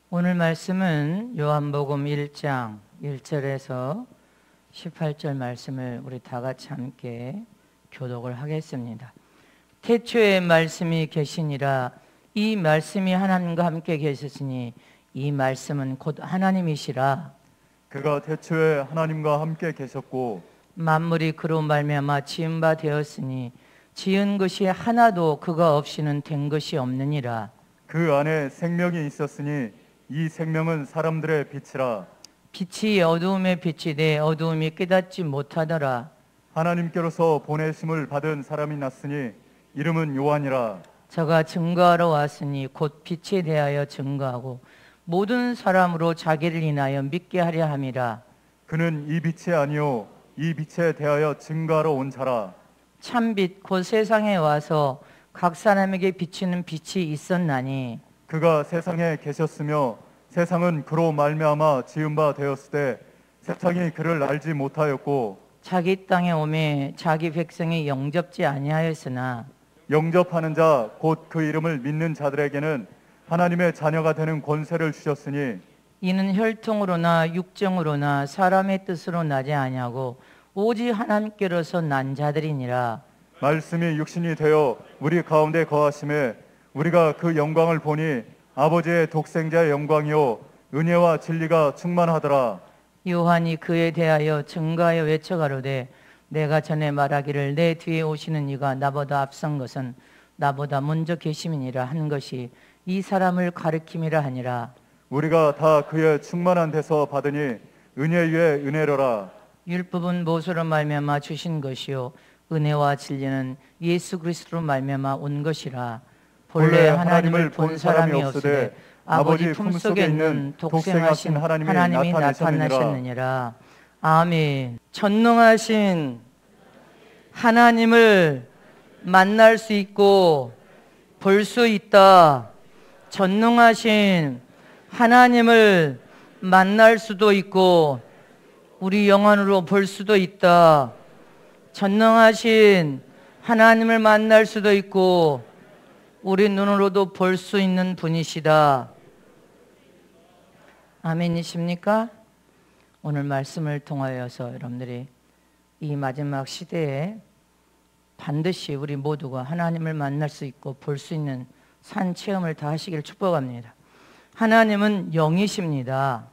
오늘 말씀은 요한복음 1장 1절에서 18절 말씀을 우리 다 같이 함께 교독을 하겠습니다. 태초에 말씀이 계시니라. 이 말씀이 하나님과 함께 계셨으니 이 말씀은 곧 하나님이시라. 그가 태초에 하나님과 함께 계셨고 만물이 그로 말미암아 지은 바 되었으니 지은 것이 하나도 그가 없이는 된 것이 없느니라. 그 안에 생명이 있었으니 이 생명은 사람들의 빛이라. 빛이 어두움에 비치되 어두움이 깨닫지 못하더라. 하나님께로서 보내심을 받은 사람이 났으니 이름은 요한이라. 저가 증거하러 왔으니 곧 빛에 대하여 증거하고 모든 사람으로 자기를 인하여 믿게 하려 함이라. 그는 이 빛이 아니요 이 빛에 대하여 증거하러 온 자라. 참빛 곧 세상에 와서 각 사람에게 비치는 빛이 있었나니 그가 세상에 계셨으며 세상은 그로 말미암아 지은 바 되었을 때 세상이 그를 알지 못하였고 자기 땅에 오매 자기 백성이 영접지 아니하였으나 영접하는 자 곧 그 이름을 믿는 자들에게는 하나님의 자녀가 되는 권세를 주셨으니 이는 혈통으로나 육정으로나 사람의 뜻으로 나지 아니하고 오직 하나님께로서 난 자들이니라. 말씀이 육신이 되어 우리 가운데 거하심에 우리가 그 영광을 보니 아버지의 독생자의 영광이요 은혜와 진리가 충만하더라. 요한이 그에 대하여 증거하여 외쳐가로되 내가 전에 말하기를 내 뒤에 오시는 이가 나보다 앞선 것은 나보다 먼저 계심이니라 한 것이 이 사람을 가리킴이라 하니라. 우리가 다 그의 충만한 데서 받으니 은혜 위에 은혜로라. 율법은 모세로 말미암아 주신 것이요 은혜와 진리는 예수 그리스도로 말미암아 온 것이라. 본래 하나님을 본 사람이 없으되 아버지 품속에 있는 독생하신 하나님이 나타나셨느니라. 아멘. 전능하신 하나님을 만날 수 있고 볼 수 있다. 전능하신 하나님을 만날 수도 있고 우리 영안으로 볼 수도 있다. 전능하신 하나님을 만날 수도 있고 우리 눈으로도 볼 수 있는 분이시다. 아멘이십니까? 오늘 말씀을 통하여서 여러분들이 이 마지막 시대에 반드시 우리 모두가 하나님을 만날 수 있고 볼 수 있는 산 체험을 다 하시기를 축복합니다. 하나님은 영이십니다.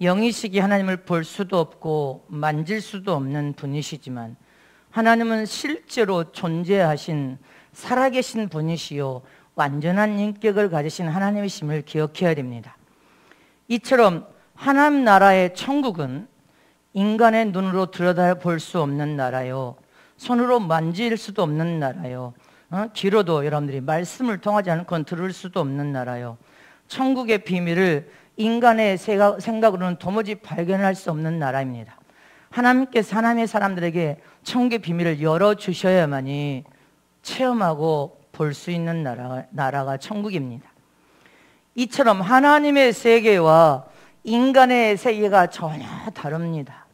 영이시기 하나님을 볼 수도 없고 만질 수도 없는 분이시지만 하나님은 실제로 존재하신 살아계신 분이시요 완전한 인격을 가지신 하나님이심을 기억해야 됩니다. 이처럼 하나님 나라의 천국은 인간의 눈으로 들여다볼 수 없는 나라요 손으로 만질 수도 없는 나라요 귀로도 여러분들이 말씀을 통하지 않고는 들을 수도 없는 나라요 천국의 비밀을 인간의 생각으로는 도무지 발견할 수 없는 나라입니다. 하나님께서 하나님의 사람들에게 천국의 비밀을 열어주셔야만이 체험하고 볼 수 있는 나라가 천국입니다. 이처럼 하나님의 세계와 인간의 세계가 전혀 다릅니다.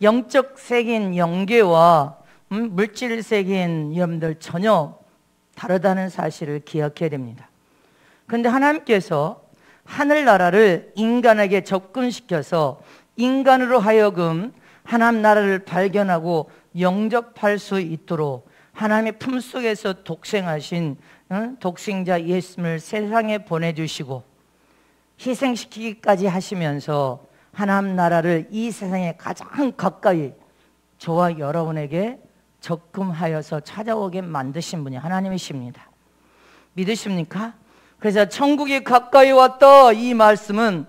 영적 세계인 영계와 물질 세계인 여러분들 전혀 다르다는 사실을 기억해야 됩니다. 그런데 하나님께서 하늘나라를 인간에게 접근시켜서 인간으로 하여금 하나님 나라를 발견하고 영접할 수 있도록 하나님의 품속에서 독생하신 독생자 예수님을 세상에 보내주시고 희생시키기까지 하시면서 하나님 나라를 이 세상에 가장 가까이 저와 여러분에게 접근하여서 찾아오게 만드신 분이 하나님이십니다. 믿으십니까? 그래서 천국이 가까이 왔다 이 말씀은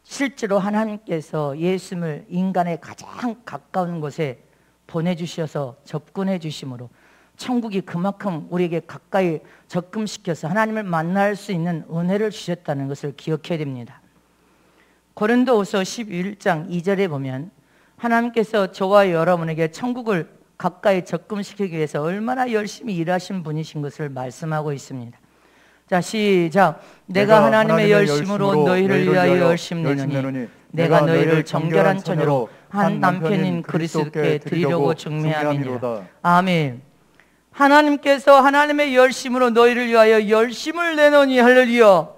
실제로 하나님께서 예수님을 인간의 가장 가까운 곳에 보내주셔서 접근해 주심으로 천국이 그만큼 우리에게 가까이 접근시켜서 하나님을 만날 수 있는 은혜를 주셨다는 것을 기억해야 됩니다. 고린도후서 11장 2절에 보면 하나님께서 저와 여러분에게 천국을 가까이 접근시키기 위해서 얼마나 열심히 일하신 분이신 것을 말씀하고 있습니다. 자, 시작. 내가 하나님의 열심으로 너희를 위하여 열심 내노니 내가 너희를 정결한 처녀로 한 남편인 그리스도께 드리려고 중매함이니라. 아멘. 하나님께서 하나님의 열심으로 너희를 위하여 열심을 내노니 할렐루야.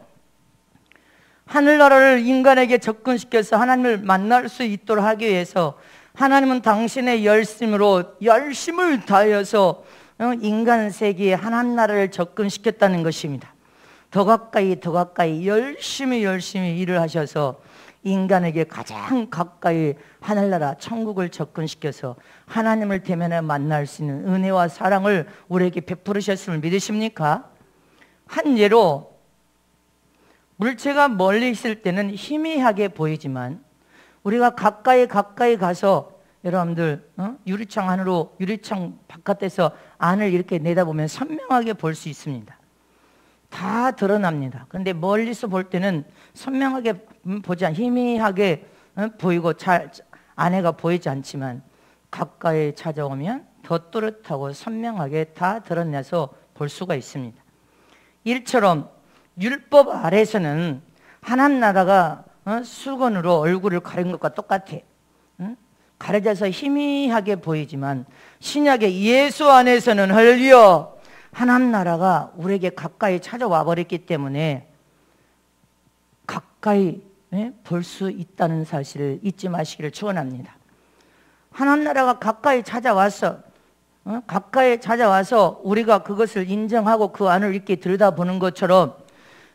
하늘나라를 인간에게 접근시켜서 하나님을 만날 수 있도록 하기 위해서 하나님은 당신의 열심을 다하여서 인간 세계에 하나님 나라를 접근시켰다는 것입니다. 더 가까이 열심히 일을 하셔서 인간에게 가장 가까이 하늘나라 천국을 접근시켜서 하나님을 대면해 만날 수 있는 은혜와 사랑을 우리에게 베풀으셨음을 믿으십니까? 한 예로, 물체가 멀리 있을 때는 희미하게 보이지만 우리가 가까이 가서 여러분들 유리창 안으로, 유리창 바깥에서 안을 이렇게 내다보면 선명하게 볼 수 있습니다. 다 드러납니다. 그런데 멀리서 볼 때는 선명하게 보지 희미하게 보이고 잘 안에가 보이지 않지만 가까이 찾아오면 더 또렷하고 선명하게 다 드러내서 볼 수가 있습니다. 이처럼 율법 아래서는 하나님 나라가 수건으로 얼굴을 가린 것과 똑같아. 가려져서 희미하게 보이지만 신약의 예수 안에서는 할렐루야, 하나님 나라가 우리에게 가까이 찾아와 버렸기 때문에 가까이 볼 수 있다는 사실을 잊지 마시기를 축원합니다. 하나님 나라가 가까이 찾아와서 우리가 그것을 인정하고 그 안을 이렇게 들여다보는 것처럼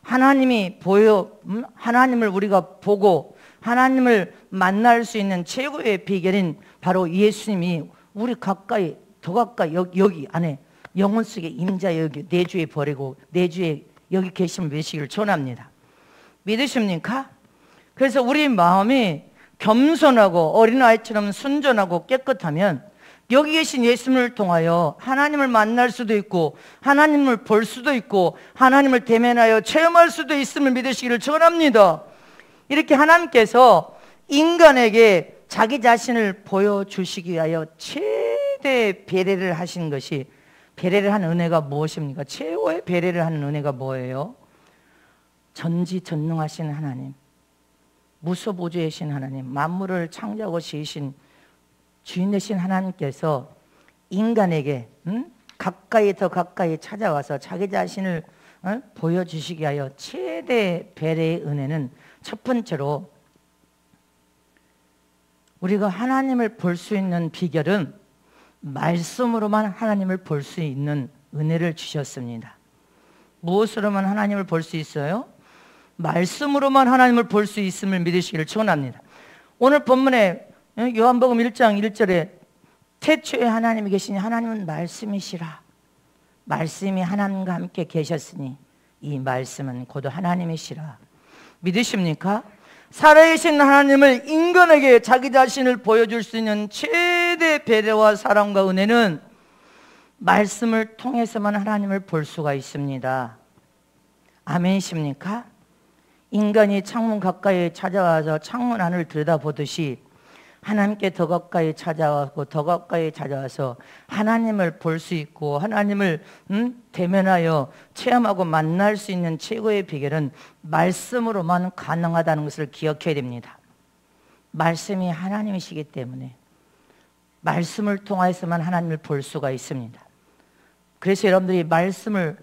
하나님을 우리가 보고 하나님을 만날 수 있는 최고의 비결인 바로 예수님이 우리 가까이, 더 가까이 여기 안에 영혼 속에 임자 여기 내주에 버리고 내주에 여기 계심을 믿으시기를 축원합니다. 믿으십니까? 그래서 우리 마음이 겸손하고 어린아이처럼 순전하고 깨끗하면 여기 계신 예수님을 통하여 하나님을 만날 수도 있고 하나님을 볼 수도 있고 하나님을 대면하여 체험할 수도 있음을 믿으시기를 축원합니다. 이렇게 하나님께서 인간에게 자기 자신을 보여주시기 위하여 최대 배려를 하신 것이, 배려를 한 은혜가 무엇입니까? 최고의 배려를 하는 은혜가 뭐예요? 전지전능하신 하나님, 무소부재이신 하나님, 만물을 창조하고 지으신 주인 되신 하나님께서 인간에게 더 가까이 찾아와서 자기 자신을 보여주시기 위하여 최대 배려의 은혜는, 첫 번째로 우리가 하나님을 볼 수 있는 비결은 말씀으로만 하나님을 볼 수 있는 은혜를 주셨습니다. 무엇으로만 하나님을 볼 수 있어요? 말씀으로만 하나님을 볼 수 있음을 믿으시기를 축원합니다. 오늘 본문에 요한복음 1장 1절에 태초에 하나님이 계시니 하나님은 말씀이시라. 말씀이 하나님과 함께 계셨으니 이 말씀은 곧 하나님이시라. 믿으십니까? 살아계신 하나님을 인간에게 자기 자신을 보여줄 수 있는 최대 배려와 사랑과 은혜는 말씀을 통해서만 하나님을 볼 수가 있습니다. 아멘이십니까? 인간이 창문 가까이 찾아와서 창문 안을 들여다보듯이 하나님께 더 가까이 찾아와서 하나님을 볼 수 있고 하나님을 대면하여 체험하고 만날 수 있는 최고의 비결은 말씀으로만 가능하다는 것을 기억해야 됩니다. 말씀이 하나님이시기 때문에 말씀을 통해서만 하나님을 볼 수가 있습니다. 그래서 여러분들이 말씀을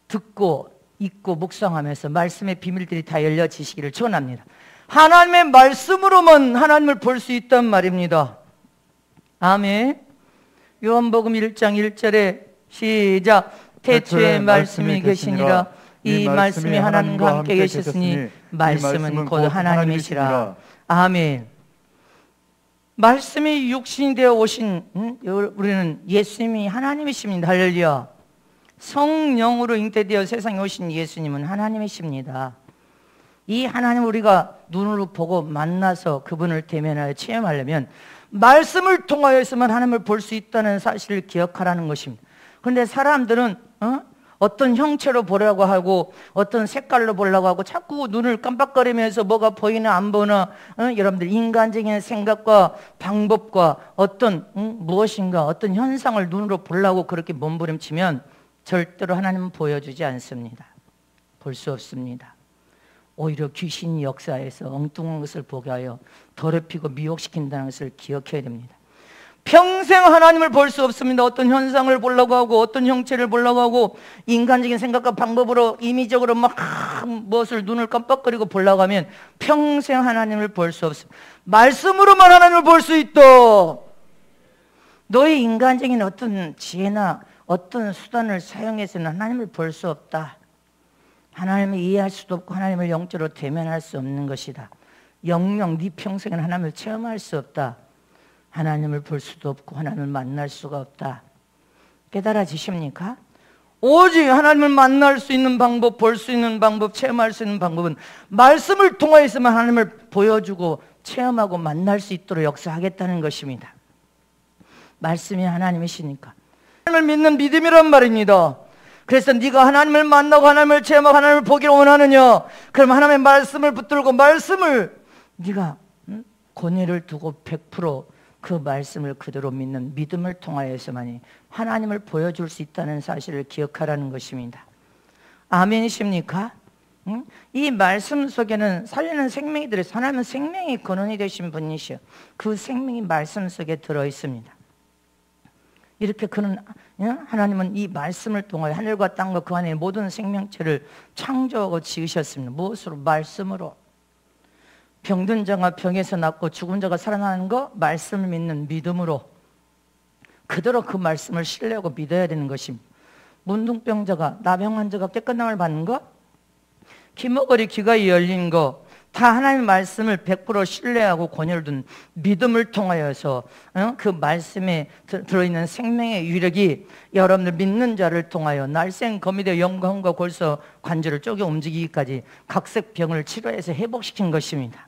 듣고 읽고 묵상하면서 말씀의 비밀들이 다 열려지시기를 축원합니다. 하나님의 말씀으로만 하나님을 볼 수 있단 말입니다. 아멘. 요한복음 1장 1절에 시작. 태초에 말씀이 계시니라. 이 말씀이 하나님과 함께 계셨으니 말씀은 곧 하나님이시라. 아멘. 말씀이 육신이 되어 오신 우리는 예수님이 하나님이십니다. 할렐루야. 성령으로 잉태되어 세상에 오신 예수님은 하나님이십니다. 이 하나님 우리가 눈으로 보고 만나서 그분을 대면하여 체험하려면 말씀을 통하여서만 하나님을 볼 수 있다는 사실을 기억하라는 것입니다. 그런데 사람들은 어떤 형체로 보려고 하고 어떤 색깔로 보려고 하고 자꾸 눈을 깜빡거리면서 뭐가 보이나 안 보나 여러분들 인간적인 생각과 방법과 어떤 무엇인가 어떤 현상을 눈으로 보려고 그렇게 몸부림치면 절대로 하나님은 보여주지 않습니다. 볼 수 없습니다. 오히려 귀신이 역사에서 엉뚱한 것을 보게 하여 더럽히고 미혹시킨다는 것을 기억해야 됩니다. 평생 하나님을 볼 수 없습니다. 어떤 현상을 보려고 하고 어떤 형체를 보려고 하고 인간적인 생각과 방법으로 임의적으로 막 무엇을 눈을 깜빡거리고 보려고 하면 평생 하나님을 볼 수 없습니다. 말씀으로만 하나님을 볼 수 있다. 너의 인간적인 어떤 지혜나 어떤 수단을 사용해서는 하나님을 볼 수 없다. 하나님을 이해할 수도 없고 하나님을 영적으로 대면할 수 없는 것이다. 영영 네 평생은 하나님을 체험할 수 없다. 하나님을 볼 수도 없고 하나님을 만날 수가 없다. 깨달아지십니까? 오직 하나님을 만날 수 있는 방법, 볼 수 있는 방법, 체험할 수 있는 방법은 말씀을 통하여서만 하나님을 보여주고 체험하고 만날 수 있도록 역사하겠다는 것입니다. 말씀이 하나님이시니까. 하나님을 믿는 믿음이란 말입니다. 그래서 네가 하나님을 만나고 하나님을 체험하고 하나님을 보기를 원하느냐? 그럼 하나님의 말씀을 붙들고 말씀을 네가 권위를 두고 100% 그 말씀을 그대로 믿는 믿음을 통하여서만이 하나님을 보여줄 수 있다는 사실을 기억하라는 것입니다. 아멘이십니까? 이 말씀 속에는 살리는 생명이 들어있어요. 하나님은 생명이 근원이 되신 분이시여. 그 생명이 말씀 속에 들어있습니다. 이렇게 그는 하나님은 이 말씀을 통하여 하늘과 땅과 그 안에 모든 생명체를 창조하고 지으셨습니다. 무엇으로? 말씀으로. 병든 자가 병에서 낫고 죽은 자가 살아나는 거 말씀을 믿는 믿음으로 그대로 그 말씀을 신뢰하고 믿어야 되는 것입니다. 문둥병자가 나병 환자가 깨끗함을 받는 거, 귀머거리 귀가 열린 거 다 하나님의 말씀을 100% 신뢰하고 권유를 둔 믿음을 통하여서 그 말씀에 들어있는 생명의 위력이 여러분들 믿는 자를 통하여 날쌘 검이 되어 영광과 골서 관절을 쪼개 움직이기까지 각색 병을 치료해서 회복시킨 것입니다.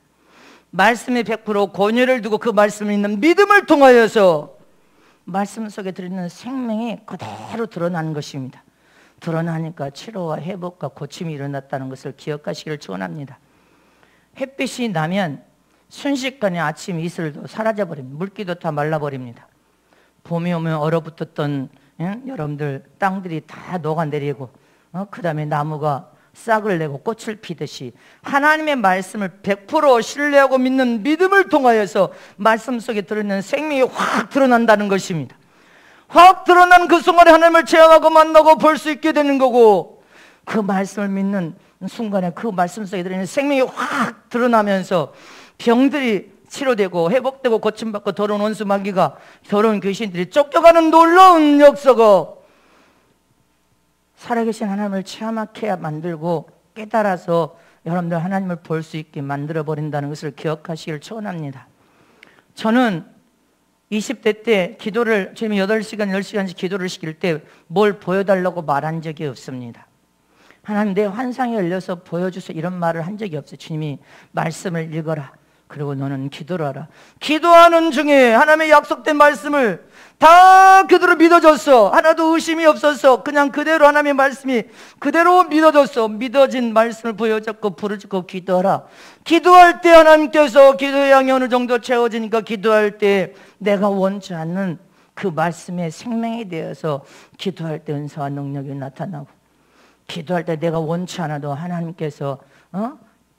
말씀에 100% 권유를 두고 그 말씀을 믿는 믿음을 통하여서 말씀 속에 들어있는 생명이 그대로 드러나는 것입니다. 드러나니까 치료와 회복과 고침이 일어났다는 것을 기억하시기를 축원합니다. 햇빛이 나면 순식간에 아침 이슬도 사라져버립니다. 물기도 다 말라버립니다. 봄이 오면 얼어붙었던 여러분들 땅들이 다 녹아내리고 그 다음에 나무가 싹을 내고 꽃을 피듯이 하나님의 말씀을 100% 신뢰하고 믿는 믿음을 통하여서 말씀 속에 들어있는 생명이 확 드러난다는 것입니다. 확 드러난 그 순간에 하나님을 체험하고 만나고 볼 수 있게 되는 거고, 그 말씀을 믿는 순간에 그 말씀 속에 들어있는 생명이 확 드러나면서 병들이 치료되고 회복되고 고침받고 더러운 원수 마귀가 더러운 귀신들이 쫓겨가는 놀라운 역사가 살아계신 하나님을 체험하게 만들고 깨달아서 여러분들 하나님을 볼 수 있게 만들어버린다는 것을 기억하시길 축원합니다. 저는 20대 때 기도를 지금 8시간, 10시간씩 기도를 시킬 때 뭘 보여달라고 말한 적이 없습니다. 하나님 내 환상이 열려서 보여주세요 이런 말을 한 적이 없어요. 주님이 말씀을 읽어라. 그리고 너는 기도를 하라. 기도하는 중에 하나님의 약속된 말씀을 다 그대로 믿어줬어. 하나도 의심이 없었어. 그냥 그대로 하나님의 말씀이 그대로 믿어줬어. 믿어진 말씀을 보여줬고 부르짖고 기도하라. 기도할 때 하나님께서 기도의 양이 어느 정도 채워지니까 기도할 때 내가 원치 않는 그 말씀의 생명이 되어서 기도할 때 은사와 능력이 나타나고, 기도할 때 내가 원치 않아도 하나님께서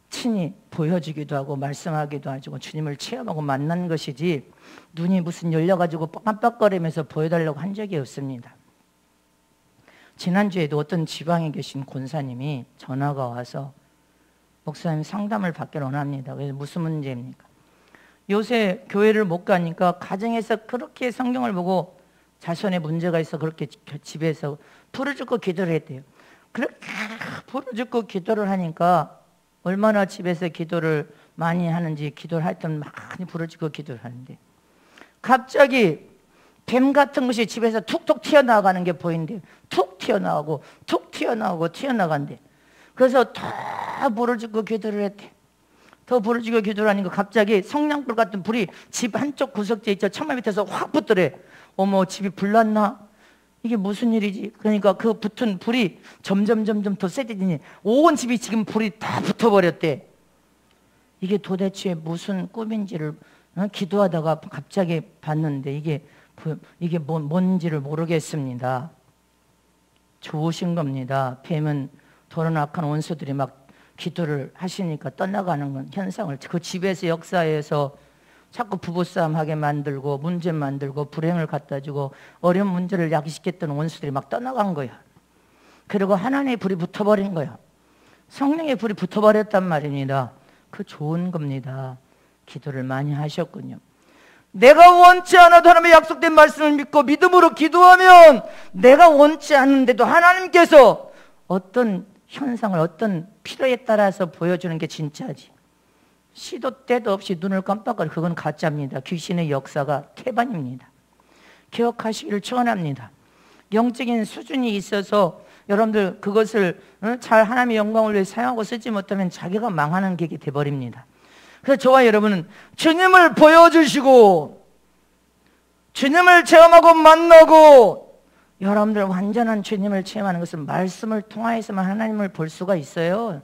친히 보여주기도 하고 말씀하기도 하고 주님을 체험하고 만난 것이지, 눈이 무슨 열려가지고 깜빡거리면서 보여달라고 한 적이 없습니다. 지난주에도 어떤 지방에 계신 권사님이 전화가 와서 목사님 상담을 받기를 원합니다. 그래서 무슨 문제입니까? 요새 교회를 못 가니까 가정에서 그렇게 성경을 보고 자손의 문제가 있어 그렇게 집에서 부르짖고 기도를 했대요. 그렇게 부르짖고 기도를 하니까 얼마나 집에서 기도를 많이 하는지, 기도를 할 때는 많이 부르짖고 기도를 하는데 갑자기 뱀 같은 것이 집에서 툭툭 튀어나가는 게 보인대요. 툭 튀어나오고 툭 튀어나오고 튀어나간대. 그래서 더 부르짖고 기도를 했대. 더 부르짖고 기도를 하니까 갑자기 성냥불 같은 불이 집 한쪽 구석지에 있죠. 천막 밑에서 확 붙더래. 어머, 집이 불났나? 이게 무슨 일이지? 그러니까 그 붙은 불이 점점 더 세지더니 온 집이 지금 불이 다 붙어버렸대. 이게 도대체 무슨 꿈인지를 기도하다가 갑자기 봤는데 이게 뭔지를 모르겠습니다. 좋으신 겁니다. 뱀은 더러운 악한 원수들이 막 기도를 하시니까 떠나가는 건 현상을 그 집에서 역사에서 자꾸 부부싸움 하게 만들고 문제 만들고 불행을 갖다 주고 어려운 문제를 야기시켰던 원수들이 막 떠나간 거야. 그리고 하나님의 불이 붙어버린 거야. 성령의 불이 붙어버렸단 말입니다. 그 좋은 겁니다. 기도를 많이 하셨군요. 내가 원치 않아도 하나님의 약속된 말씀을 믿고 믿음으로 기도하면 내가 원치 않는데도 하나님께서 어떤 현상을 어떤 필요에 따라서 보여주는 게 진짜지. 시도 때도 없이 눈을 깜빡거려 그건 가짜입니다. 귀신의 역사가 태반입니다. 기억하시기를 축원합니다. 영적인 수준이 있어서 여러분들 그것을 잘 하나님의 영광을 위해 사용하고 쓰지 못하면 자기가 망하는 객이 돼버립니다. 그래서 저와 여러분은 주님을 보여주시고 주님을 체험하고 만나고 여러분들 완전한 주님을 체험하는 것은 말씀을 통하여서만 하나님을 볼 수가 있어요.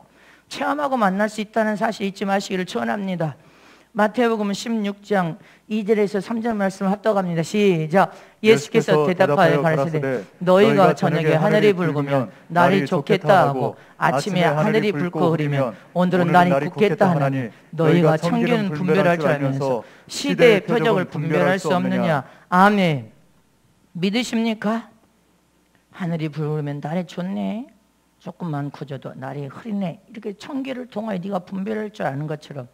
체험하고 만날 수 있다는 사실 잊지 마시기를 축원합니다. 마태복음 16장 2절에서 3절 말씀을 합독합니다. 시작. 예수께서 대답하여 가라사대 너희가 저녁에 하늘이 붉으면 날이 좋겠다 하고 아침에 하늘이 붉고 흐리면 오늘은 날이 굳겠다 하나니 너희가 청기는 분별할 줄 알면서 시대의 표적을 분별할 수 없느냐. 아멘. 믿으십니까? 하늘이 붉으면 날이 좋네. 조금만 굳어도 날이 흐리네. 이렇게 청기를 통하여 네가 분별할 줄 아는 것처럼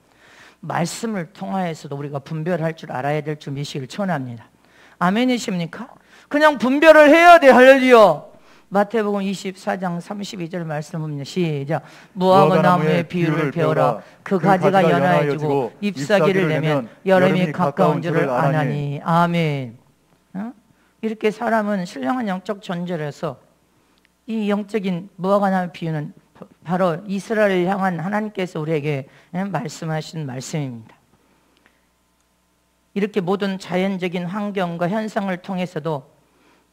말씀을 통하여서도 우리가 분별할 줄 알아야 될 줄 믿으시길 축원합니다. 아멘이십니까? 그냥 분별을 해야 돼. 할렐루야. 마태복음 24장 32절 말씀입니다. 시작. 무화과 나무의 비유를 배워라. 그 가지가 연하여지고 잎사귀를 내면 여름이 가까운 줄을 아나니. 아멘. 이렇게 사람은 신령한 영적 존재라서 이 영적인 무화과 나무 비유는 바로 이스라엘을 향한 하나님께서 우리에게 말씀하신 말씀입니다. 이렇게 모든 자연적인 환경과 현상을 통해서도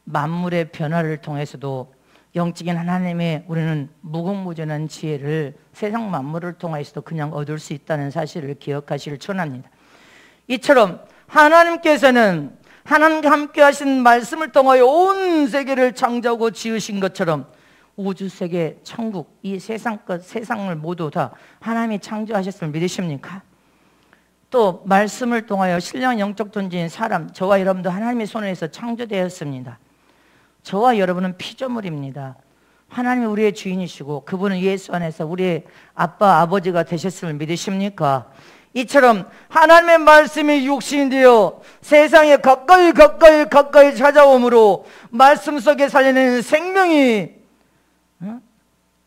만물의 변화를 통해서도 영적인 하나님의 우리는 무궁무진한 지혜를 세상 만물을 통해서도 그냥 얻을 수 있다는 사실을 기억하시길 축원합니다. 이처럼 하나님께서는 하나님과 함께 하신 말씀을 통하여 온 세계를 창조하고 지으신 것처럼 우주세계, 천국, 이 세상 것, 세상을 모두 다 하나님이 창조하셨음을 믿으십니까? 또 말씀을 통하여 신령 영적 존재인 사람, 저와 여러분도 하나님의 손에서 창조되었습니다. 저와 여러분은 피조물입니다. 하나님이 우리의 주인이시고 그분은 예수 안에서 우리의 아빠, 아버지가 되셨음을 믿으십니까? 이처럼 하나님의 말씀이 육신이 되어 세상에 가까이 찾아오므로 말씀 속에 살리는 생명이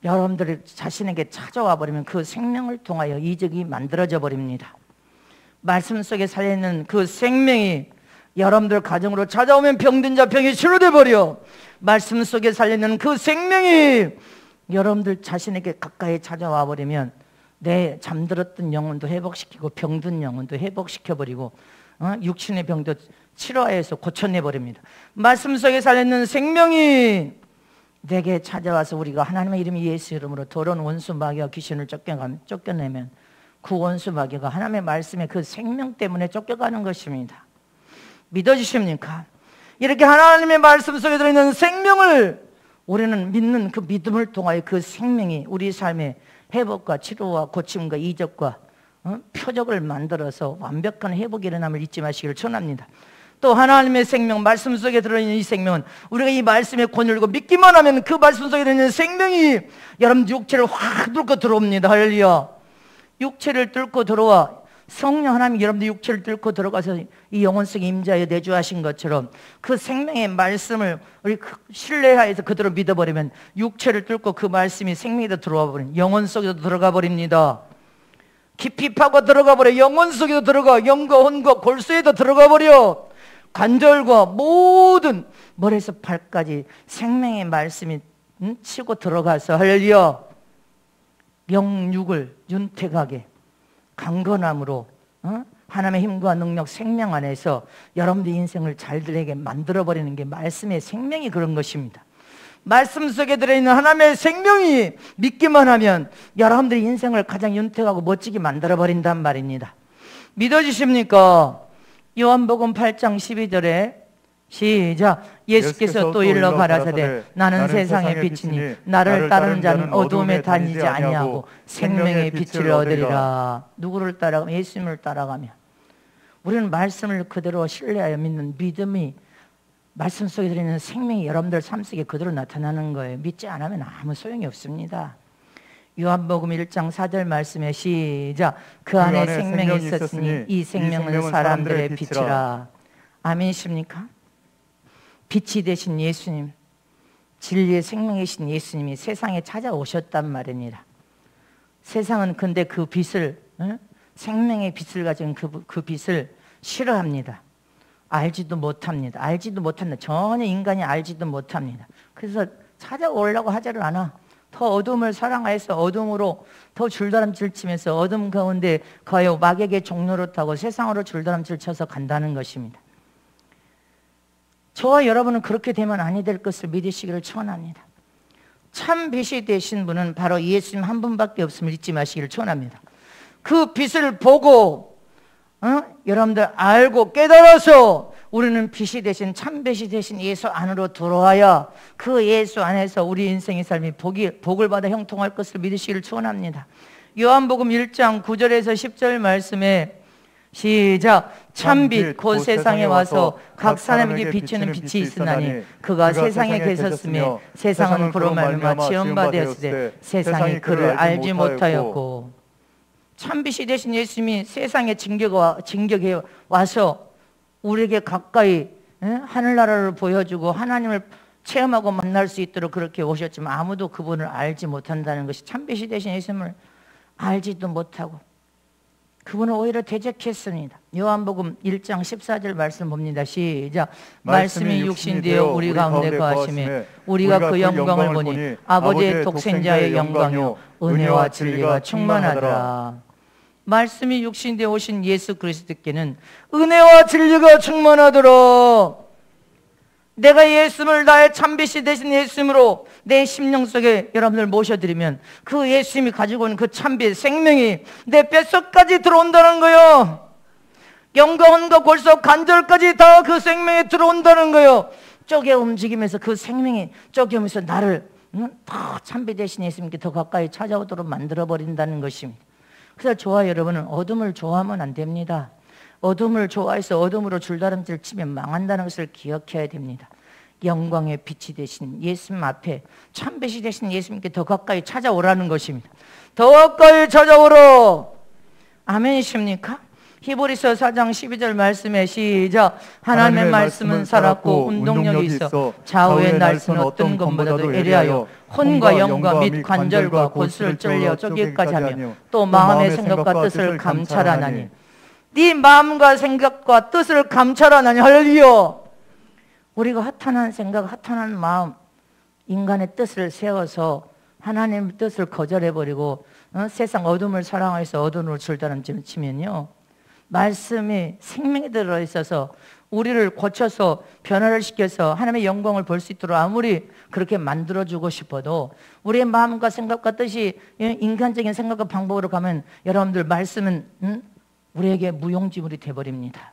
여러분들이 자신에게 찾아와 버리면 그 생명을 통하여 이적이 만들어져 버립니다. 말씀 속에 살려있는 그 생명이 여러분들 가정으로 찾아오면 병든 자 병이 치료돼 버려. 말씀 속에 살려있는 그 생명이 여러분들 자신에게 가까이 찾아와 버리면 내 잠들었던 영혼도 회복시키고 병든 영혼도 회복시켜버리고 육신의 병도 치료하여서 고쳐내버립니다. 말씀 속에 살려있는 생명이 내게 찾아와서 우리가 하나님의 이름 예수 이름으로 더러운 원수 마귀와 귀신을 쫓겨내면 그 원수 마귀가 하나님의 말씀에 그 생명 때문에 쫓겨가는 것입니다. 믿어주십니까? 이렇게 하나님의 말씀 속에 들어있는 생명을 우리는 믿는 그 믿음을 통하여 그 생명이 우리 삶의 회복과 치료와 고침과 이적과 표적을 만들어서 완벽한 회복이 일어남을 잊지 마시기를 축원합니다. 또 하나님의 생명, 말씀 속에 들어있는 이 생명은 우리가 이 말씀에 권유하고 믿기만 하면 그 말씀 속에 들어있는 생명이 여러분 육체를 확 뚫고 들어옵니다. 할렐루야. 육체를 뚫고 들어와 성령 하나님이 여러분들 육체를 뚫고 들어가서 이 영혼 속에 임재하여 내주하신 것처럼 그 생명의 말씀을 우리 신뢰하여서 그대로 믿어버리면 육체를 뚫고 그 말씀이 생명에도 들어와 버린 영혼 속에도 들어가 버립니다. 깊이 파고 들어가 버려. 영혼 속에도 들어가. 영과 혼과 골수에도 들어가 버려. 관절과 모든 머리에서 발까지 생명의 말씀이 치고 들어가서 할렐루야 영육을 윤택하게 강건함으로 하나님의 힘과 능력 생명 안에서 여러분들의 인생을 잘되게 만들어버리는 게 말씀의 생명이 그런 것입니다. 말씀 속에 들어있는 하나님의 생명이 믿기만 하면 여러분들의 인생을 가장 윤택하고 멋지게 만들어버린단 말입니다. 믿어주십니까? 요한복음 8장 12절에 시작. 예수께서 또 일러 가라사대 나는 세상의 빛이니 나를 따르는 자는 어두움에 다니지 아니하고 생명의 빛을 얻으리라. 누구를 따라가면? 예수님을 따라가면 우리는 말씀을 그대로 신뢰하여 믿는 믿음이 말씀 속에 들어있는 생명이 여러분들 삶 속에 그대로 나타나는 거예요. 믿지 않으면 아무 소용이 없습니다. 요한복음 1장 4절 말씀에 시작. 그 안에 생명이 있었으니 이 생명은 사람들의 빛이라. 아멘이십니까? 빛이 되신 예수님, 진리의 생명이신 예수님이 세상에 찾아오셨단 말입니다. 세상은 근데 그 빛을, 생명의 빛을 가진 그 빛을 싫어합니다. 알지도 못합니다. 전혀 인간이 알지도 못합니다. 그래서 찾아오려고 하지를 않아. 더 어둠을 사랑하여서 어둠으로 더 줄다람질 치면서 어둠 가운데 가요 마귀의 종로를 타고 세상으로 줄다람질 쳐서 간다는 것입니다. 저와 여러분은 그렇게 되면 아니 될 것을 믿으시기를 축원합니다. 참 빛이 되신 분은 바로 예수님 한 분밖에 없음을 잊지 마시기를 축원합니다. 그 빛을 보고 여러분들 알고 깨달아서 우리는 빛이 되신 참 빛이 되신 예수 안으로 들어와야 그 예수 안에서 우리 인생의 삶이 복을 받아 형통할 것을 믿으시기를 축원합니다. 요한복음 1장 9절에서 10절 말씀에 시작. 참빛 곧 세상에 와서 각 사람에게 비추는 빛이 있으나니 그가 세상에 계셨으며 세상은 그로 말미암아 지음받았으되 세상이 그를 알지 못하였고. 참빛이 되신 예수님이 세상에 진격해 와서 우리에게 가까이 하늘나라를 보여주고 하나님을 체험하고 만날 수 있도록 그렇게 오셨지만 아무도 그분을 알지 못한다는 것이 참빛이 되신 예수님을 알지도 못하고 그분은 오히려 대적했습니다. 요한복음 1장 14절 말씀 봅니다. 시작. 말씀이 육신되어 우리 가운데 거하심에 우리가 그 영광을 보니 아버지의 독생자의 영광이요 은혜와 진리가 충만하더라. 말씀이 육신되어 오신 예수 그리스도께는 은혜와 진리가 충만하더라. 내가 예수님을 나의 참빛이 되신 예수님으로 내 심령 속에 여러분들 모셔드리면 그 예수님이 가지고 있는 그 참빛 생명이 내 뼛속까지 들어온다는 거예요. 영광과 골석 관절까지 다 그 생명이 들어온다는 거예요. 쪼개 움직이면서 그 생명이 쪼개면서 나를 더 참빛 되신 예수님께 더 가까이 찾아오도록 만들어버린다는 것입니다. 그래서 저와 여러분은 어둠을 좋아하면 안 됩니다. 어둠을 좋아해서 어둠으로 줄다름질 치면 망한다는 것을 기억해야 됩니다. 영광의 빛이 되신 예수님 앞에 참빛이 되신 예수님께 더 가까이 찾아오라는 것입니다. 더 가까이 찾아오라. 아멘이십니까? 히브리서 4장 12절 말씀에 시작. 하나님의 말씀은 살았고 운동력이 있어 좌우의 날선 어떤 것보다도 예리하여 혼과 영과 및 관절과 골수를 찔려 쪼개기까지 하며 또 마음의 생각과 뜻을 감찰하나니. 네 마음과 생각과 뜻을 감찰하나니. 할렐루야. 우리가 허탄한 생각, 허탄한 마음, 인간의 뜻을 세워서 하나님의 뜻을 거절해버리고 세상 어둠을 사랑해서 어둠으로 줄다름치면요 말씀이 생명이 들어있어서 우리를 고쳐서 변화를 시켜서 하나님의 영광을 볼 수 있도록 아무리 그렇게 만들어주고 싶어도 우리의 마음과 생각과 뜻이 인간적인 생각과 방법으로 가면 여러분들 말씀은 우리에게 무용지물이 되어버립니다.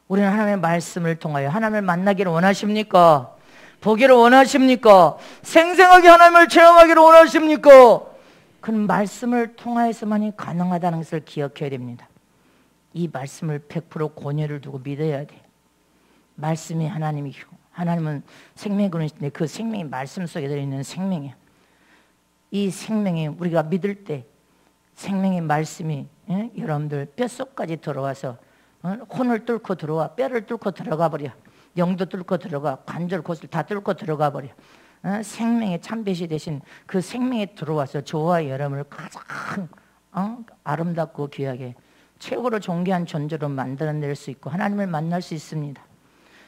우리는 하나님의 말씀을 통하여 하나님을 만나기를 원하십니까? 보기를 원하십니까? 생생하게 하나님을 체험하기를 원하십니까? 그런 말씀을 통하여서만이 가능하다는 것을 기억해야 됩니다. 이 말씀을 100% 권위를 두고 믿어야 돼. 말씀이 하나님이고 하나님은 생명의 근원이신데 그 생명이 말씀 속에 들어있는 생명이에요. 이 생명이 우리가 믿을 때 생명의 말씀이 여러분들 뼛속까지 들어와서 혼을 뚫고 들어와 뼈를 뚫고 들어가 버려. 영도 뚫고 들어가 관절 곳을 다 뚫고 들어가 버려. 생명의 참빛이 되신 그 생명이 들어와서 저와 여러분을 가장 아름답고 귀하게 최고로 존귀한 존재로 만들어낼 수 있고 하나님을 만날 수 있습니다.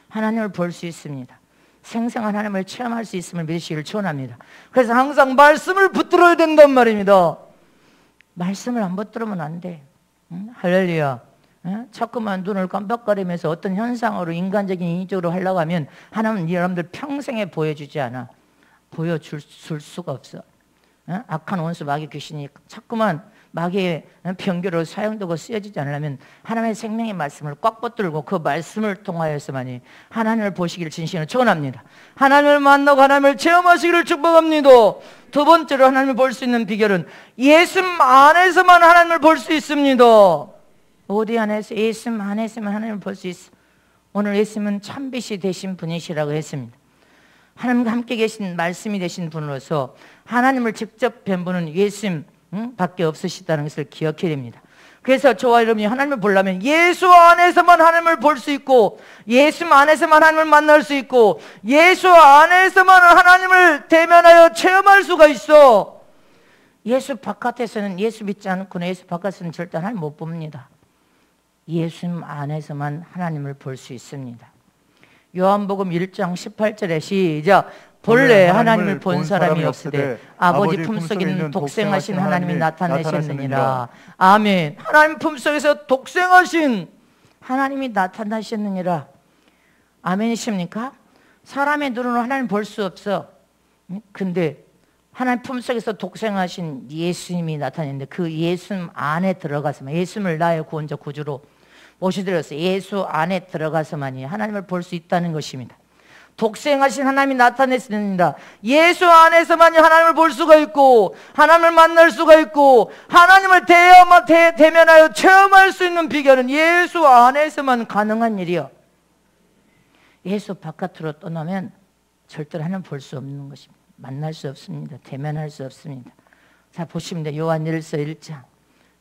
하나님을 볼 수 있습니다. 생생한 하나님을 체험할 수 있음을 믿으시기를 축원합니다. 그래서 항상 말씀을 붙들어야 된단 말입니다. 말씀을 안 붙들으면 안 돼. 할렐루야. 자꾸만 눈을 깜빡거리면서 어떤 현상으로 인간적인 인위적으로 하려고 하면 하나님은 여러분들 평생에 보여주지 않아. 보여줄 수가 없어. 악한 원수 마귀 귀신이 자꾸만 마귀의 병교로 사용되고 쓰여지지 않으려면 하나님의 생명의 말씀을 꽉 붙들고 그 말씀을 통하여서만이 하나님을 보시기를 진심으로 축원합니다. 하나님을 만나고 하나님을 체험하시기를 축복합니다. 두 번째로 하나님을 볼 수 있는 비결은 예수 안에서만 하나님을 볼 수 있습니다. 어디 안에서? 예수님 안에서만 하나님을 볼 수 있어. 오늘 예수님은 참빛이 되신 분이시라고 했습니다. 하나님과 함께 계신 말씀이 되신 분으로서 하나님을 직접 뵌 분은 예수님 밖에 없으시다는 것을 기억해야 됩니다. 그래서 저와 여러분이 하나님을 보려면 예수 안에서만 하나님을 볼 수 있고, 예수 안에서만 하나님을 만날 수 있고, 예수 안에서만 하나님을 대면하여 체험할 수가 있어. 예수 바깥에서는, 예수 믿지 않고는 예수 바깥에서는 절대 하나님 못 봅니다. 예수님 안에서만 하나님을 볼 수 있습니다. 요한복음 1장 18절에 시작. 본래 하나님을 본 사람이 없으되 아버지 품속에 있는 독생하신 하나님이 나타내셨느니라. 아멘. 하나님 품속에서 독생하신 하나님이 나타나셨느니라. 아멘이십니까? 사람의 눈으로 하나님 볼 수 없어. 근데 하나님 품속에서 독생하신 예수님이 나타났는데 그 예수님 안에 들어가서만, 예수님을 나의 구원자 구주로 모셔드렸어요. 예수 안에 들어가서만이 하나님을 볼 수 있다는 것입니다. 독생하신 하나님이 나타냈습니다. 예수 안에서만이 하나님을 볼 수가 있고, 하나님을 만날 수가 있고, 하나님을 대면하여 체험할 수 있는 비결은 예수 안에서만 가능한 일이요. 예수 바깥으로 떠나면 절대로 하나님 볼 수 없는 것입니다. 만날 수 없습니다. 대면할 수 없습니다. 자, 보시면 돼요. 요한일서 1장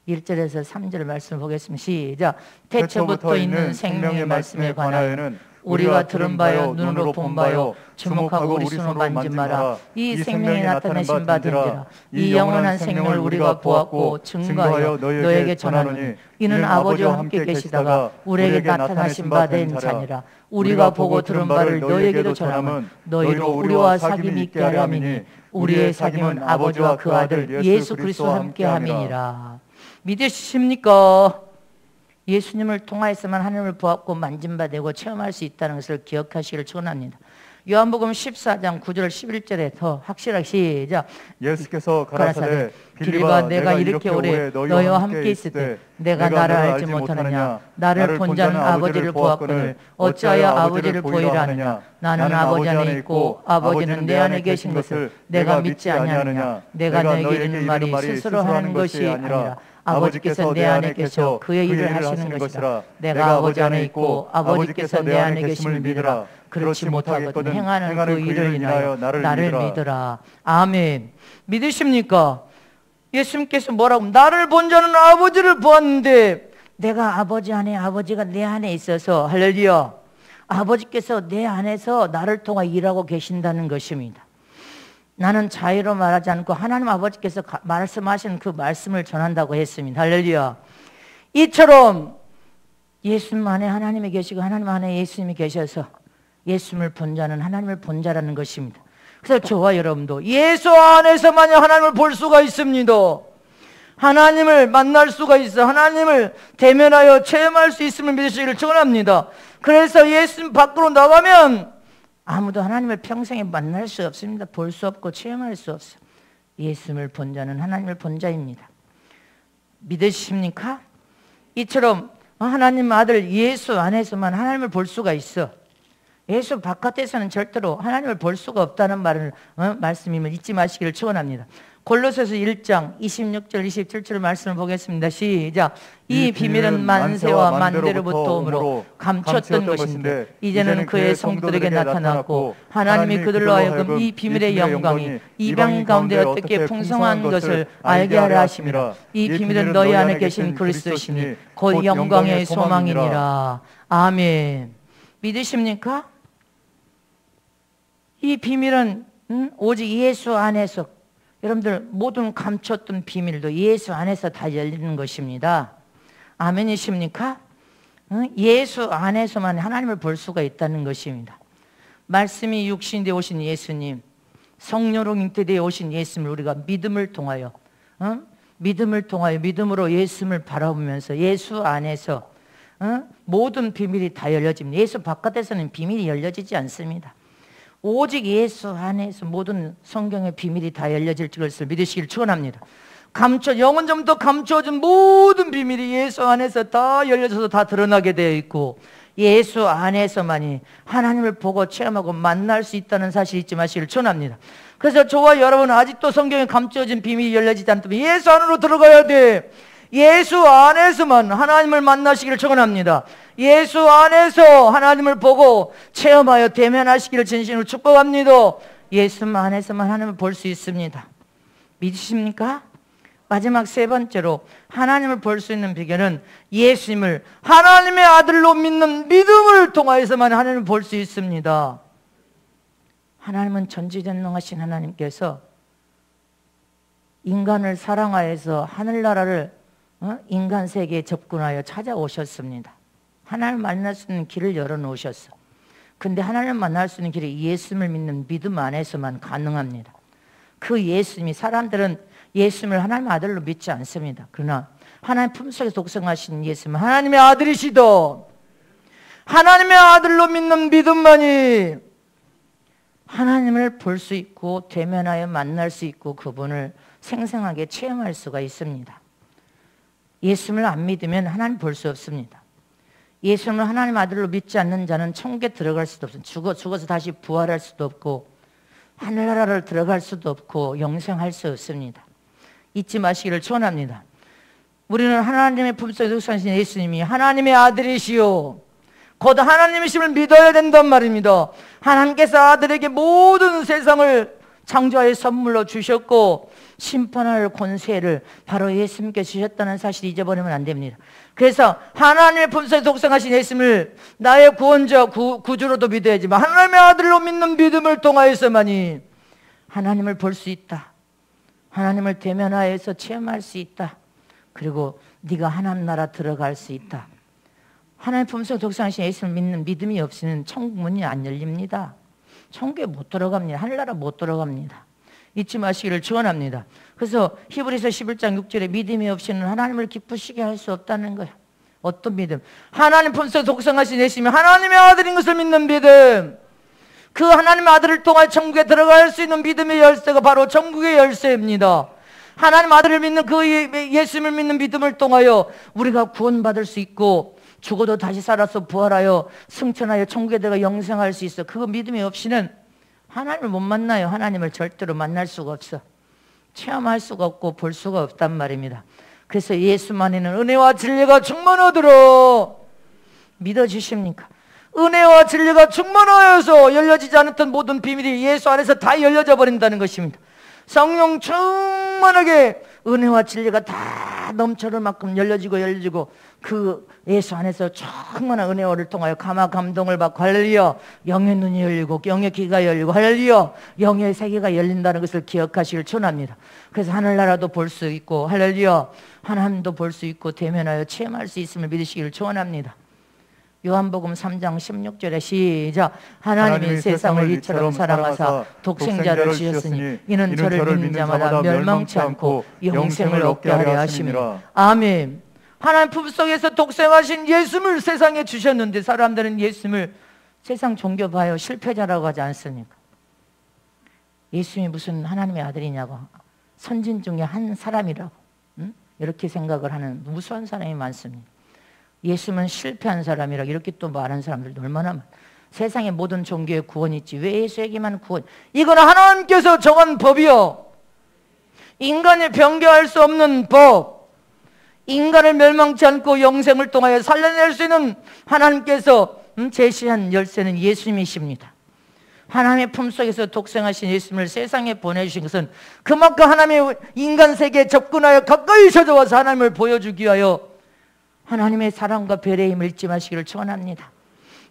1절에서 3절 말씀을 보겠습니다. 시작. 태초부터 있는 생명의 말씀에 관하여는 우리가 들은 바요, 눈으로 본 바요, 주목하고 우리 손으로 만진 바라. 이 생명이 나타내신 바든지라. 이 영원한 생명을 우리가 보았고 증거하여 너에게 전하노니 이는 아버지와 함께 계시다가 우리에게 나타나신 바 된 자니라. 우리가 보고 들은 바를 너에게도 전함은 너희로 우리와 사귐이 있게 하려 함이니 우리의 사귐은 아버지와 그 아들 예수 그리스도와 함께 함이니라. 믿으십니까? 예수님을 통하여서만 하나님을 보았고 만진 바 되고 체험할 수 있다는 것을 기억하시기를 축원합니다. 요한복음 14장 9절 11절에 더 확실하게 시작. 예수께서 가라사대 빌립아 내가 이렇게 오래 너희와 함께 있을 때 내가 나를 알지 못하느냐? 나를 본 자는 아버지를 보았거늘 어찌하여 아버지를 보이라 하느냐? 나는 아버지 안에 있고 아버지는 내 안에 계신 것을 내가 믿지 아니하느냐? 내가 너에게 이르는 말이 스스로 하는 것이 아니라 아버지께서 내 안에 계셔 그의 일을 하시는 것이라. 내가 아버지 안에 있고 아버지께서 내 안에 계심을 믿으라. 그렇지 못하거든 행하는 그 일을 인하여 나를 믿으라. 아멘. 믿으십니까? 예수님께서 뭐라고? 나를 본 자는 아버지를 보았는데, 내가 아버지 안에, 아버지가 내 안에 있어서, 할렐루야, 아버지께서 내 안에서 나를 통해 일하고 계신다는 것입니다. 나는 자유로 말하지 않고 하나님 아버지께서 말씀하신 그 말씀을 전한다고 했습니다. 할렐루야. 이처럼 예수님 안에 하나님이 계시고 하나님 안에 예수님이 계셔서 예수님을 본 자는 하나님을 본 자라는 것입니다. 그래서 저와 여러분도 예수 안에서만 하나님을 볼 수가 있습니다. 하나님을 만날 수가 있어. 하나님을 대면하여 체험할 수 있음을 믿으시기를 축원합니다. 그래서 예수님 밖으로 나가면 아무도 하나님을 평생에 만날 수 없습니다. 볼 수 없고 체험할 수 없어요. 예수님을 본 자는 하나님을 본 자입니다. 믿으십니까? 이처럼 하나님 아들 예수 안에서만 하나님을 볼 수가 있어. 예수 바깥에서는 절대로 하나님을 볼 수가 없다는 말씀임을 잊지 마시기를 축원합니다. 골로새서 1장 26절 27절 말씀을 보겠습니다. 시작. 이 비밀은 만세와 만대로부터 오므로 감췄던 것인데 이제는 그의 성도들에게 나타났고 하나님이 그들로 하여금 이 비밀의 영광이 이방인 가운데 어떻게 풍성한 것을 알게 하려 하심이라. 이 비밀은 너희 안에 계신 그리스도시니 곧 영광의 소망이니라. 아멘. 믿으십니까? 이 비밀은 오직 예수 안에서, 여러분들 모든 감췄던 비밀도 예수 안에서 다 열리는 것입니다. 아멘이십니까? 예수 안에서만 하나님을 볼 수가 있다는 것입니다. 말씀이 육신이 되어 오신 예수님, 성령으로 잉태되어 오신 예수님을 우리가 믿음을 통하여 믿음으로 예수님을 바라보면서 예수 안에서 모든 비밀이 다 열려집니다. 예수 바깥에서는 비밀이 열려지지 않습니다. 오직 예수 안에서 모든 성경의 비밀이 다 열려질 것을 믿으시길 축원합니다. 영원전부터 감춰진 모든 비밀이 예수 안에서 다 열려져서 다 드러나게 되어 있고 예수 안에서만이 하나님을 보고 체험하고 만날 수 있다는 사실 잊지 마시기를 축원합니다. 그래서 저와 여러분은 아직도 성경에 감춰진 비밀이 열려지지 않다면 예수 안으로 들어가야 돼. 예수 안에서만 하나님을 만나시기를 축원합니다. 예수 안에서 하나님을 보고 체험하여 대면하시기를 진심으로 축복합니다. 예수 안에서만 하나님을 볼 수 있습니다. 믿으십니까? 마지막 세 번째로 하나님을 볼 수 있는 비결은 예수님을 하나님의 아들로 믿는 믿음을 통하여서만 하나님을 볼 수 있습니다. 하나님은 전지전능하신 하나님께서 인간을 사랑하여서 하늘나라를 인간 세계에 접근하여 찾아오셨습니다. 하나님을 만날 수 있는 길을 열어놓으셨어. 근데 하나님을 만날 수 있는 길이 예수님을 믿는 믿음 안에서만 가능합니다. 그 예수님이, 사람들은 예수님을 하나님의 아들로 믿지 않습니다. 그러나 하나님 품속에 독생하신 예수님은 하나님의 아들이시다. 하나님의 아들로 믿는 믿음만이 하나님을 볼 수 있고 대면하여 만날 수 있고 그분을 생생하게 체험할 수가 있습니다. 예수님을 안 믿으면 하나님 볼 수 없습니다. 예수님을 하나님 아들로 믿지 않는 자는 천국에 들어갈 수도 없습니다. 죽어서 다시 부활할 수도 없고 하늘나라를 들어갈 수도 없고 영생할 수 없습니다. 잊지 마시기를 축원합니다. 우리는 하나님의 품속에 독생하신 예수님이 하나님의 아들이시오 곧 하나님이심을 믿어야 된단 말입니다. 하나님께서 아들에게 모든 세상을 창조하여 선물로 주셨고 심판할 권세를 바로 예수님께 주셨다는 사실을 잊어버리면 안 됩니다. 그래서 하나님의 품속에 독생하신 예수님을 나의 구원자 구주로도 믿어야지만 하나님의 아들로 믿는 믿음을 통하여서만이 하나님을 볼 수 있다. 하나님을 대면하여서 체험할 수 있다. 그리고 네가 하나님 나라 들어갈 수 있다. 하나님 품속에 독생하신 예수님을 믿는 믿음이 없이는 천국 문이 안 열립니다. 천국에 못 들어갑니다. 하늘나라 못 들어갑니다. 잊지 마시기를 축원합니다. 그래서 히브리서 11장 6절에 믿음이 없이는 하나님을 기쁘시게 할 수 없다는 거예요. 어떤 믿음? 하나님 품속에 독생하신 예수님이 하나님의 아들인 것을 믿는 믿음. 그 하나님의 아들을 통해 천국에 들어갈 수 있는 믿음의 열쇠가 바로 천국의 열쇠입니다. 하나님 아들을 믿는 그 예수님을 믿는 믿음을 통하여 우리가 구원받을 수 있고 죽어도 다시 살아서 부활하여 승천하여 천국에 들어가 영생할 수 있어. 그 믿음이 없이는 하나님을 못 만나요. 하나님을 절대로 만날 수가 없어. 체험할 수가 없고 볼 수가 없단 말입니다. 그래서 예수만에는 은혜와 진리가 충만하도록 믿어주십니까? 은혜와 진리가 충만하여서 열려지지 않았던 모든 비밀이 예수 안에서 다 열려져 버린다는 것입니다. 성령 충만하게 은혜와 진리가 다 넘쳐날 만큼 열려지고 그 예수 안에서 충만한 은혜를 통하여 감화 감동을 받고 할렐루야 영의 눈이 열리고 영의 귀가 열리고 할렐루야 영의 세계가 열린다는 것을 기억하시길 축원합니다. 그래서 하늘나라도 볼 수 있고 할렐루야 하나님도 볼 수 있고 대면하여 체험할 수 있음을 믿으시기를 축원합니다. 요한복음 3장 16절에 시작. 하나님이 세상을 이처럼 사랑하사 독생자를 주셨으니 이는 저를 믿는 자마다 멸망치 않고 영생을 얻게 하려 하심이라. 아멘. 하나님 품속에서 독생하신 예수님을 세상에 주셨는데 사람들은 예수님을 세상 종교 봐요 실패자라고 하지 않습니까? 예수님이 무슨 하나님의 아들이냐고 선진 중에 한 사람이라고 이렇게 생각을 하는 무수한 사람이 많습니다. 예수님은 실패한 사람이라고 이렇게 또 말하는 사람들도 얼마나 많아. 세상의 모든 종교에 구원이 있지 왜 예수에게만 구원? 이건 하나님께서 정한 법이요 인간이 변경할 수 없는 법. 인간을 멸망치 않고 영생을 통하여 살려낼 수 있는 하나님께서 제시한 열쇠는 예수님이십니다. 하나님의 품속에서 독생하신 예수님을 세상에 보내주신 것은 그만큼 하나님의 인간 세계에 접근하여 가까이 찾아와서 하나님을 보여주기 위하여 하나님의 사랑과 배려의 힘을 잊지 마시기를 축원합니다.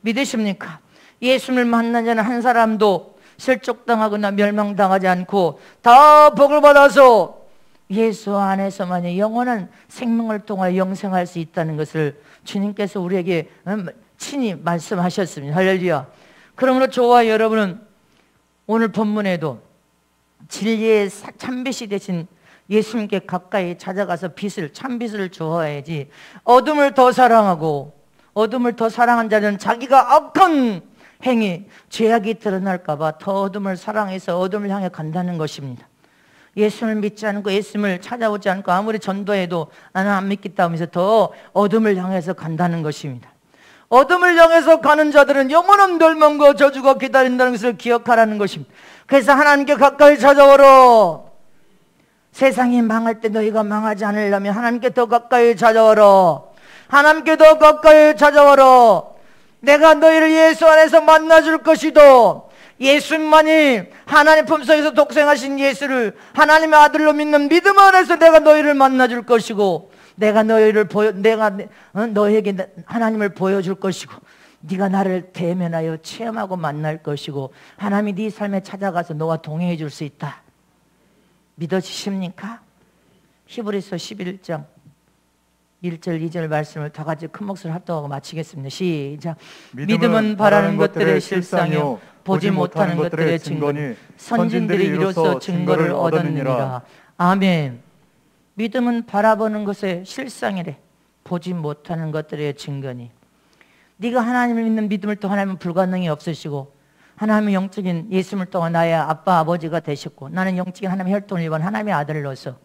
믿으십니까? 예수님을 만난 자는 한 사람도 실족당하거나 멸망당하지 않고 다 복을 받아서 예수 안에서만이 영원한 생명을 통하여 영생할 수 있다는 것을 주님께서 우리에게 친히 말씀하셨습니다. 할렐루야. 그러므로 저와 여러분은 오늘 본문에도 진리의 참빛이 되신 예수님께 가까이 찾아가서 참빛을 주어야지 어둠을 더 사랑하고 어둠을 더 사랑한 자는 자기가 악한 행위, 죄악이 드러날까 봐 더 어둠을 사랑해서 어둠을 향해 간다는 것입니다. 예수님을 믿지 않고 예수님을 찾아오지 않고 아무리 전도해도 나는 안 믿겠다 하면서 더 어둠을 향해서 간다는 것입니다. 어둠을 향해서 가는 자들은 영원한 멸망과 저주가 기다린다는 것을 기억하라는 것입니다. 그래서 하나님께 가까이 찾아오라. 세상이 망할 때 너희가 망하지 않으려면 하나님께 더 가까이 찾아와라. 하나님께 더 가까이 찾아와라. 내가 너희를 예수 안에서 만나줄 것이다. 예수만이 하나님 품속에서 독생하신 예수를 하나님의 아들로 믿는 믿음 안에서 내가 너희를 만나줄 것이고, 내가 너에게 하나님을 보여줄 것이고, 네가 나를 대면하여 체험하고 만날 것이고, 하나님이 네 삶에 찾아가서 너와 동행해 줄 수 있다. 믿어지십니까? 히브리서 11장 1절 2절 말씀을 다 같이 큰 목소리로 합독하고 마치겠습니다. 시작. 믿음은 바라는 것들의 실상이요 보지 못하는 것들의 증거니 선진들이 이로써 증거를 얻었느니라. 아멘. 믿음은 바라보는 것의 실상이래. 보지 못하는 것들의 증거니. 네가 하나님을 믿는 믿음을 또 하나님은 불가능이 없으시고, 하나님의 영적인 예수님을 통한 나의 아빠 아버지가 되셨고, 나는 영적인 하나님의 혈통을 입은 하나님의 아들로서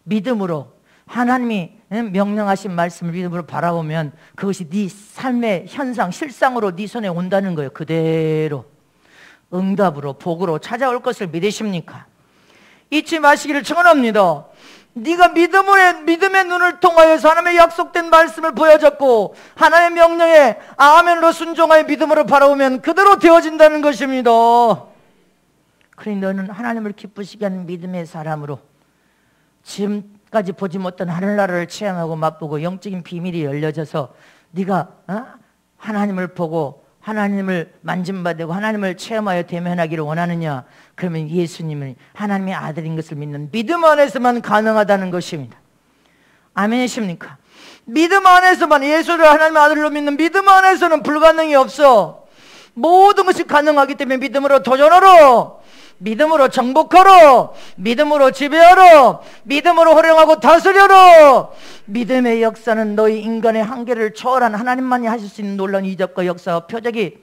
믿음으로 하나님이 명령하신 말씀을 믿음으로 바라보면 그것이 네 삶의 현상, 실상으로 네 손에 온다는 거예요. 그대로 응답으로 복으로 찾아올 것을 믿으십니까? 잊지 마시기를 축원합니다. 네가 믿음의 눈을 통하여서 하나님의 약속된 말씀을 보여줬고 하나님의 명령에 아멘으로 순종하여 믿음으로 바라보면 그대로 되어진다는 것입니다. 그러니 너는 하나님을 기쁘시게 하는 믿음의 사람으로 지금까지 보지 못한 하늘나라를 체험하고 맛보고 영적인 비밀이 열려져서 네가 하나님을 보고 하나님을 만짐받고 하나님을 체험하여 대면하기를 원하느냐? 그러면 예수님은 하나님의 아들인 것을 믿는 믿음 안에서만 가능하다는 것입니다. 아멘이십니까? 믿음 안에서만, 예수를 하나님의 아들로 믿는 믿음 안에서는 불가능이 없어. 모든 것이 가능하기 때문에 믿음으로 도전하라. 믿음으로 정복하라. 믿음으로 지배하라. 믿음으로 호령하고 다스려라. 믿음의 역사는 너희 인간의 한계를 초월한 하나님만이 하실 수 있는 놀라운 이적과 역사와 표적이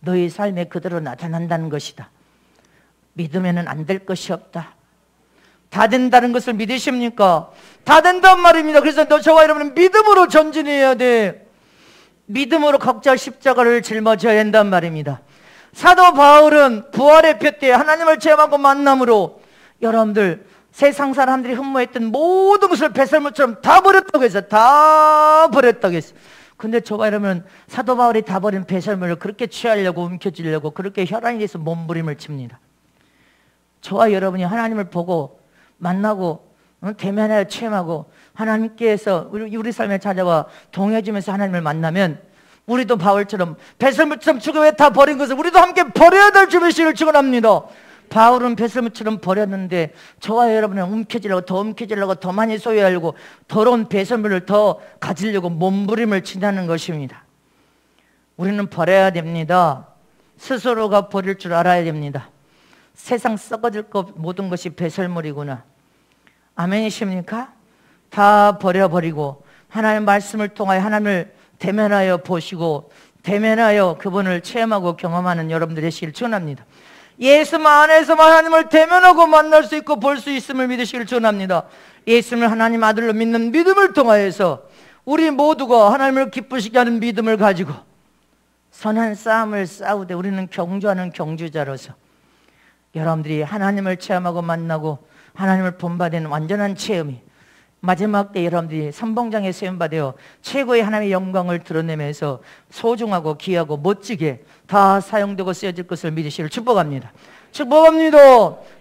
너희 삶에 그대로 나타난다는 것이다. 믿으면 안 될 것이 없다. 다 된다는 것을 믿으십니까? 다 된단 말입니다. 그래서 저와 여러분은 믿음으로 전진해야 돼. 믿음으로 각자 십자가를 짊어져야 한단 말입니다. 사도 바울은 부활의 표 때 하나님을 체험하고 만남으로 여러분들 세상 사람들이 흠모했던 모든 것을 배설물처럼 다 버렸다고 했어요. 다 버렸다고 했어요. 근데 저와 여러분 사도 바울이 다 버린 배설물을 그렇게 취하려고 움켜쥐려고 그렇게 혈안이 돼서 몸부림을 칩니다. 저와 여러분이 하나님을 보고 만나고 대면하여 체험하고 하나님께서 우리 삶에 찾아와 동해주면서 하나님을 만나면 우리도 바울처럼 배설물처럼 주고 왜 다 버린 것을 우리도 함께 버려야 될 주의식을 축원합니다. 바울은 배설물처럼 버렸는데 저와 여러분은 움켜쥐려고 더 많이 소유하려고 더러운 배설물을 더 가지려고 몸부림을 친다는 것입니다. 우리는 버려야 됩니다. 스스로가 버릴 줄 알아야 됩니다. 세상 썩어질 것 모든 것이 배설물이구나. 아멘이십니까? 다 버려버리고 하나님의 말씀을 통하여 하나님을 대면하여 보시고 대면하여 그분을 체험하고 경험하는 여러분들 되시길 축원합니다. 예수 안에서만 하나님을 대면하고 만날 수 있고 볼 수 있음을 믿으시길 축원합니다. 예수님을 하나님 아들로 믿는 믿음을 통하여서 우리 모두가 하나님을 기쁘시게 하는 믿음을 가지고 선한 싸움을 싸우되 우리는 경주하는 경주자로서 여러분들이 하나님을 체험하고 만나고 하나님을 본받는 완전한 체험이 마지막 때 여러분들이 선봉장에 세움받아 최고의 하나님의 영광을 드러내면서 소중하고 귀하고 멋지게 다 사용되고 쓰여질 것을 믿으시기를 축복합니다. 축복합니다.